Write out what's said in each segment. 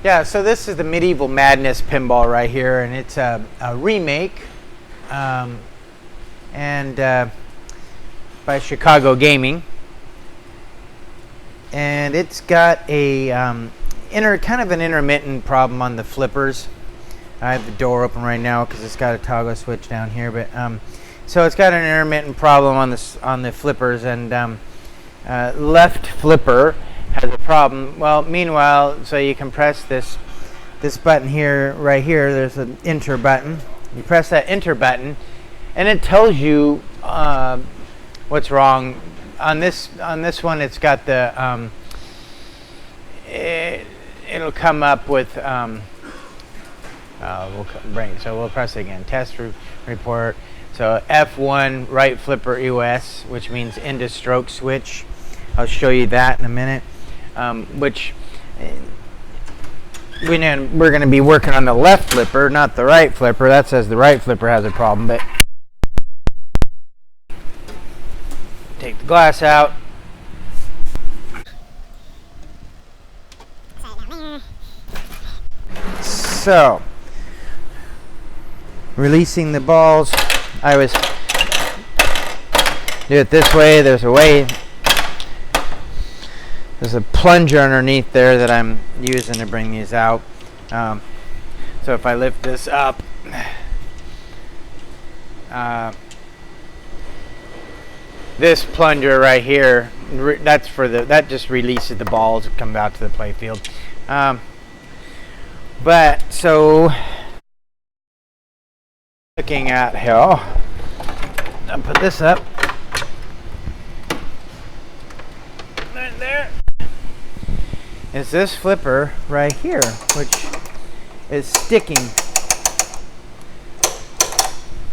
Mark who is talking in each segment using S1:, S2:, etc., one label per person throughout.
S1: Yeah, so this is the Medieval Madness pinball right here, and it's a remake by Chicago Gaming, and it's got a kind of an intermittent problem on the flippers. I have the door open right now because it's got a toggle switch down here, but so it's got an intermittent problem on the flippers, and left flipper has a problem. Well, meanwhile, so you can press this button here, right here. There's an enter button. You press that enter button, and it tells you what's wrong. On this one, it's got the it'll come up with we'll press it again. Test report. So F1 right flipper EOS, which means end of stroke switch. I'll show you that in a minute. Which we're going to be working on the left flipper, not the right flipper. That says the right flipper has a problem, but take the glass out. So, releasing the balls, I always do it this way. There's a plunger underneath there that I'm using to bring these out. So if I lift this up, this plunger right here, that just releases the balls that come out to the play field. But so looking at here, I'll put this up. Right there is this flipper right here, which is sticking.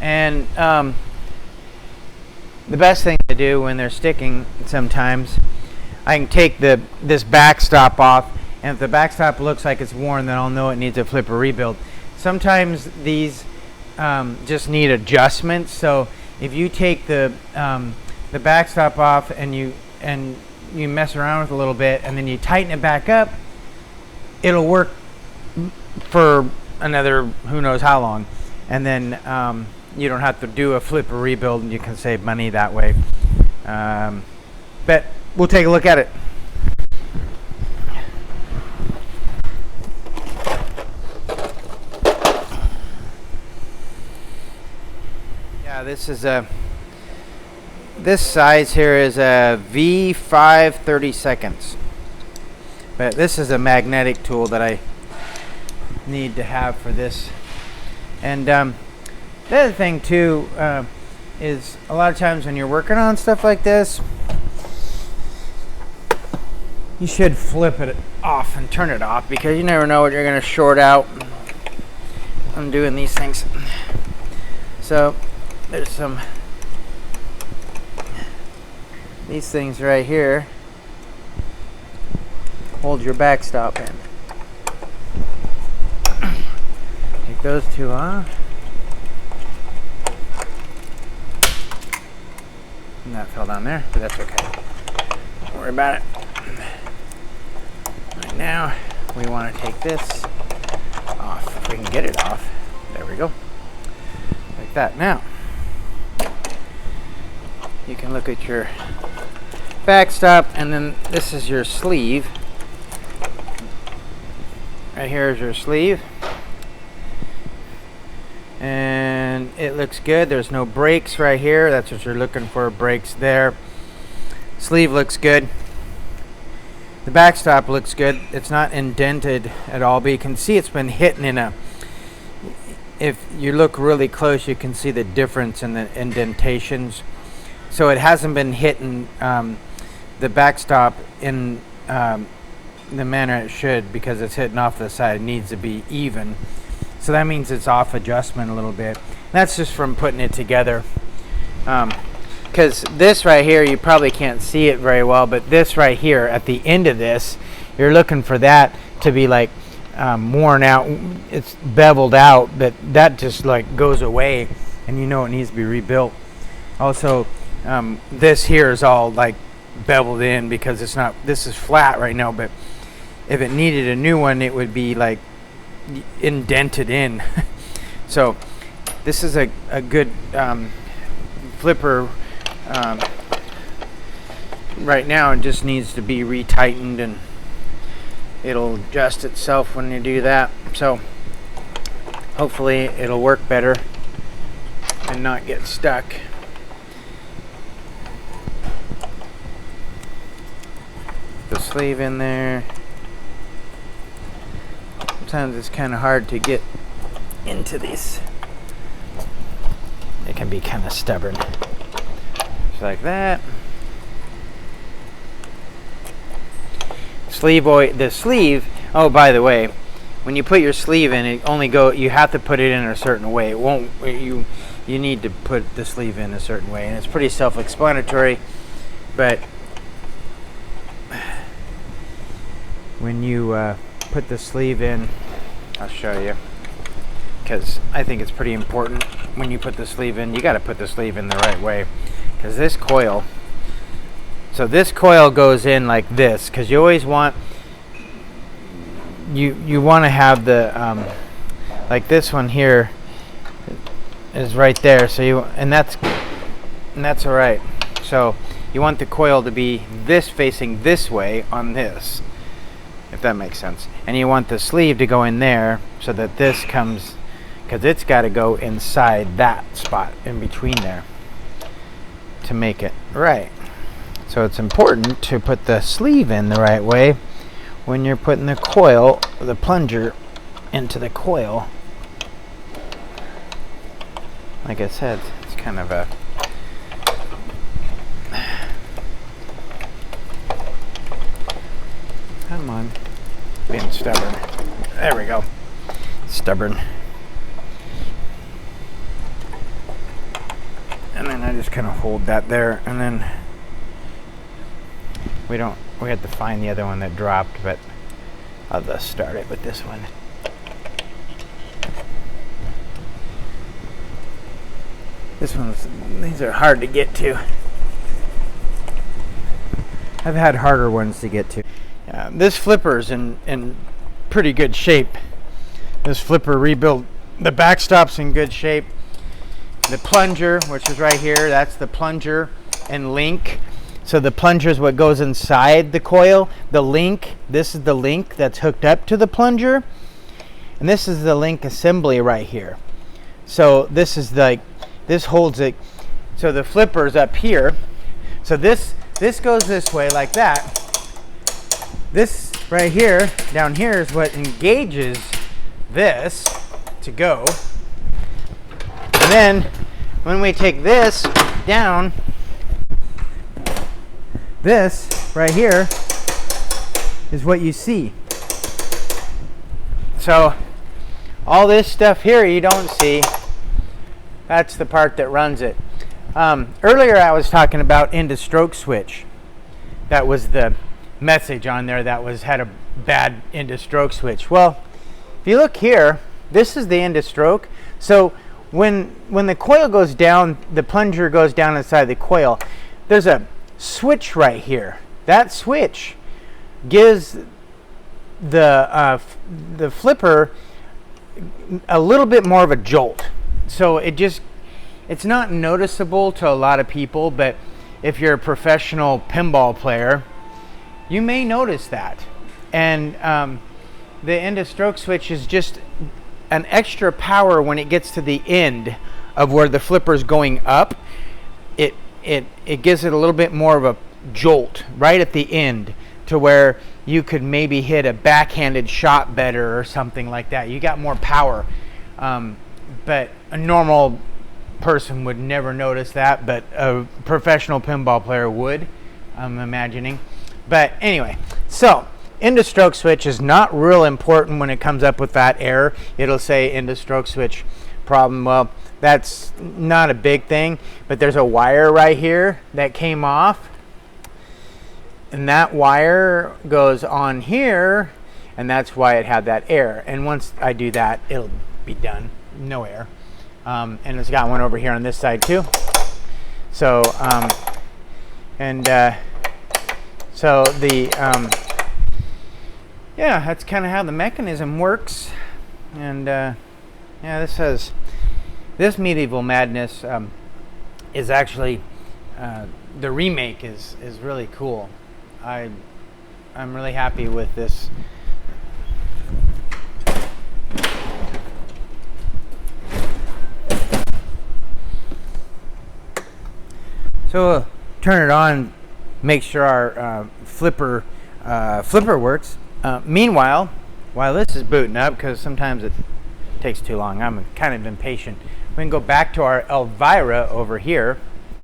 S1: And the best thing to do when they're sticking, sometimes I can take this backstop off, and if the backstop looks like it's worn, then I'll know it needs a flipper rebuild. Sometimes these just need adjustments. So if you take the backstop off and you mess around with it a little bit, and then you tighten it back up, it'll work for another who knows how long, and then you don't have to do a flipper rebuild, and you can save money that way. But we'll take a look at it. Yeah, this size here is a V5 30-seconds, but this is a magnetic tool that I need to have for this. And the other thing too is a lot of times when you're working on stuff like this, you should flip it off and turn it off, because you never know what you're going to short out on doing these things. So there's these things right here hold your backstop in. Take those two off. And that fell down there, but that's okay. Don't worry about it. Right now, we want to take this off. If we can get it off. There we go. Like that. Now, you can look at your backstop, and then this is your sleeve. Right here is your sleeve, and it looks good. There's no breaks right here. That's what you're looking for, breaks there. Sleeve looks good. The backstop looks good. It's not indented at all, but you can see it's been hitting if you look really close, you can see the difference in the indentations. So it hasn't been hitting the backstop in the manner it should, because it's hitting off the side. It needs to be even. So that means it's off adjustment a little bit. That's just from putting it together. Because this right here, you probably can't see it very well, but this right here at the end of this, you're looking for that to be like worn out. It's beveled out, but that just like goes away, and you know it needs to be rebuilt. Also, this here is all like beveled in because it's not, this is flat right now, but if it needed a new one, it would be like indented in. So this is a good flipper right now. It just needs to be retightened, and it'll adjust itself when you do that. So hopefully it'll work better and not get stuck. The sleeve in there. Sometimes it's kind of hard to get into these. It can be kind of stubborn. Just like that. The sleeve, oh, by the way, when you put your sleeve in, you have to put it in a certain way. It won't, you need to put the sleeve in a certain way, and it's pretty self-explanatory, but when you put the sleeve in, I'll show you, because I think it's pretty important. When you put the sleeve in, you got to put the sleeve in the right way, because this coil, so this coil goes in like this, because you always want, you want to have the like this one here is right there, so and that's all right. So you want the coil to be this facing this way on this, if that makes sense, and you want the sleeve to go in there so that this comes, because it's got to go inside that spot in between there to make it right. So it's important to put the sleeve in the right way when you're putting the coil, the plunger, into the coil. Like I said, it's kind of a come on, being stubborn. There we go. Stubborn. And then I just kind of hold that there, and then we have to find the other one that dropped, but I'll just start it with this one. These are hard to get to. I've had harder ones to get to. This flipper's in pretty good shape. This flipper rebuilt. The backstop's in good shape. The plunger, which is right here, that's the plunger and link. So the plunger is what goes inside the coil. The link, this is the link that's hooked up to the plunger. And this is the link assembly right here. So this is like, this holds it. So the flipper's up here. So this goes this way like that. This right here, down here, is what engages this to go. And then when we take this down, this right here is what you see. So all this stuff here you don't see. That's the part that runs it. Earlier I was talking about end of stroke switch. That was the message on there that had a bad end of stroke switch. Well, if you look here, this is the end of stroke. So when the coil goes down, the plunger goes down inside the coil, there's a switch right here. That switch gives the flipper a little bit more of a jolt. So it's not noticeable to a lot of people, but if you're a professional pinball player, you may notice that. And the end of stroke switch is just an extra power when it gets to the end of where the flipper's going up. It gives it a little bit more of a jolt right at the end, to where you could maybe hit a backhanded shot better or something like that. You got more power. But a normal person would never notice that, but a professional pinball player would, I'm imagining. But anyway, so end of stroke switch is not real important when it comes up with that error. It'll say end of stroke switch problem. Well, that's not a big thing, but there's a wire right here that came off, and that wire goes on here, and that's why it had that error. And once I do that, it'll be done. No error. And it's got one over here on this side too. So yeah, that's kind of how the mechanism works. And yeah, this Medieval Madness is actually the remake is really cool. I'm really happy with this. So we'll turn it on, make sure our flipper works. Meanwhile, while this is booting up, because sometimes it takes too long, I'm kind of impatient. We can go back to our Elvira over here.